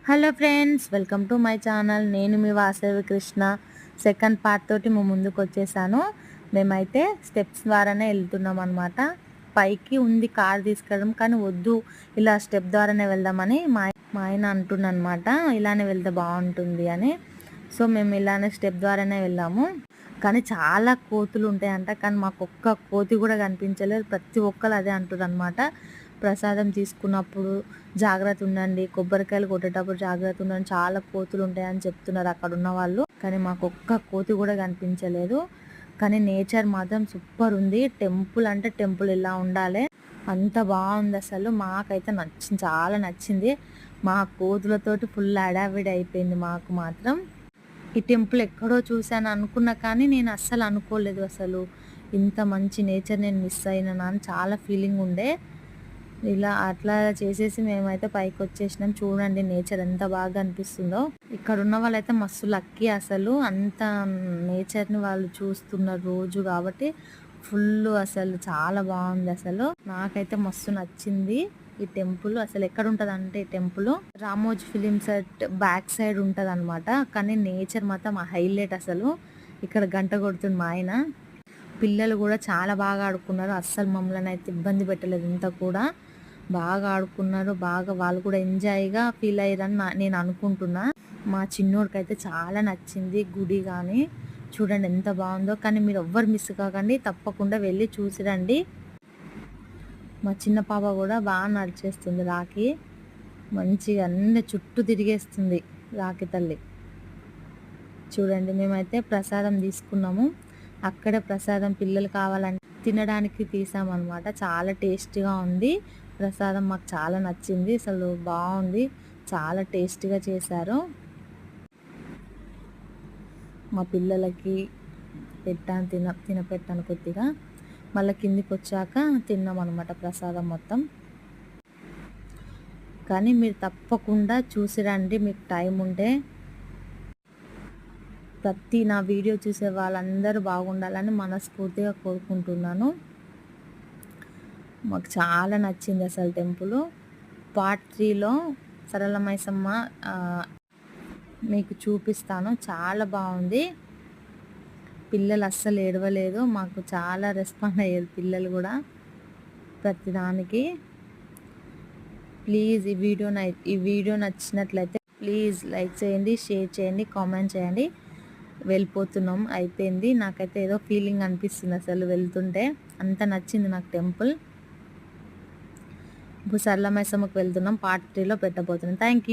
Hello friends, welcome to my channel. నేను మీ Vasavi Krishna. Second part తోటి ముందుకు వచ్చేసాను. మేమైతే స్టెప్స్ ద్వారానే వెళ్తున్నాం అనమాట. పైకి ఉంది కార్ తీసుకెళ్ళడం, కానీ వద్దు, ఇలా స్టెప్ ద్వారానే వెళ్దామని మా ఆయన అంటున్నమాట. ఇలానే వెళ్తే బాగుంటుంది అని. సో మేము ఇలానే స్టెప్ ద్వారానే వెళ్ళాము. కానీ చాలా కోతులు ఉంటాయంట, కానీ మాకు ఒక్క కోతి కూడా కనిపించలేదు. ప్రతి ఒక్కరు అదే అంటారు అనమాట. ప్రసాదం తీసుకున్నప్పుడు జాగ్రత్త ఉండండి, కొబ్బరికాయలు కొట్టేటప్పుడు జాగ్రత్త ఉండండి, చాలా కోతులు ఉంటాయని చెప్తున్నారు అక్కడ ఉన్న వాళ్ళు. కానీ మాకు ఒక్క కోతి కూడా కనిపించలేదు. కానీ నేచర్ మాత్రం సూపర్ ఉంది. టెంపుల్ అంటే టెంపుల్ ఇలా ఉండాలి, అంత బాగుంది. అసలు మాకైతే నచ్చింది, చాలా నచ్చింది. మా కోతులతోటి ఫుల్ అడావిడి అయిపోయింది మాకు మాత్రం. ఈ టెంపుల్ ఎక్కడో చూశాను అనుకున్నా, కానీ నేను అస్సలు అనుకోలేదు అసలు ఇంత మంచి నేచర్ నేను మిస్ అయినా అని చాలా ఫీలింగ్ ఉండే. ఇలా అట్లా చేసేసి మేమైతే పైకి వచ్చేసినాం. చూడండి నేచర్ ఎంత బాగా అనిపిస్తుందో. ఇక్కడ ఉన్న వాళ్ళైతే మస్తు లక్కీ, అసలు అంత నేచర్ని వాళ్ళు చూస్తున్నారు రోజు కాబట్టి ఫుల్ అసలు చాలా బాగుంది. అసలు నాకైతే మస్తు నచ్చింది ఈ టెంపుల్. అసలు ఎక్కడ ఉంటుంది అంటే, ఈ temple Ramoji film set back side ఉంటుంది అనమాట. కానీ నేచర్ మాత్రం హైలైట్. అసలు ఇక్కడ గంట కొడుతుంది మా ఆయన. పిల్లలు కూడా చాలా బాగా ఆడుకున్నారు. అస్సలు మమ్మల్ని అయితే ఇబ్బంది పెట్టలేదు. ఇంత కూడా బాగా ఆడుకున్నారు. బాగా వాళ్ళు కూడా ఎంజాయ్గా ఫీల్ అయ్యారని నేను అనుకుంటున్నా. మా చిన్నోడికి అయితే చాలా నచ్చింది గుడి. కానీ చూడండి ఎంత బాగుందో. కానీ మీరు ఎవ్వరు మిస్ కాకండి, తప్పకుండా వెళ్ళి చూసిరండి. మా చిన్న పాప కూడా బాగా నడిచేస్తుంది రాఖీ. మంచిగా అన్ని చుట్టూ తిరిగేస్తుంది రాఖీ తల్లి. చూడండి మేమైతే ప్రసాదం తీసుకున్నాము. అక్కడే ప్రసాదం పిల్లలు కావాలంటే తినడానికి తీసామన్నమాట. చాలా టేస్టీగా ఉంది ప్రసాదం. మాకు చాలా నచ్చింది, అసలు బాగుంది, చాలా టేస్టీగా చేశారు. మా పిల్లలకి పెట్టాను, తినపెట్టాను కొద్దిగా. మళ్ళీ కిందికి వచ్చాక తిన్నాం అనమాట ప్రసాదం మొత్తం. కానీ మీరు తప్పకుండా చూసి రండి, మీకు టైం ఉంటే. ప్రతి నా వీడియో చూసే వాళ్ళందరూ బాగుండాలని మనస్ఫూర్తిగా కోరుకుంటున్నాను. మాకు చాలా నచ్చింది అసలు టెంపుల్. పార్ట్ 3లో సరళమైసమ్మ మీకు చూపిస్తాను. చాలా బాగుంది. పిల్లలు అస్సలు ఏడవలేదు. మాకు చాలా రెస్పాండ్ అయ్యేది పిల్లలు కూడా ప్రతిదానికి. ప్లీజ్ ఈ వీడియో నచ్చినట్లయితే ప్లీజ్ లైక్ చేయండి, షేర్ చేయండి, కామెంట్ చేయండి. వెళ్ళిపోతున్నాం, అయిపోయింది. నాకైతే ఏదో ఫీలింగ్ అనిపిస్తుంది అసలు వెళ్తుంటే. అంత నచ్చింది నాకు టెంపుల్. ఇప్పుడు సరళమైసమ్మకు వెళ్తున్నాం. పార్ట్ 3లో పెట్టబోతున్నాం. Thank you.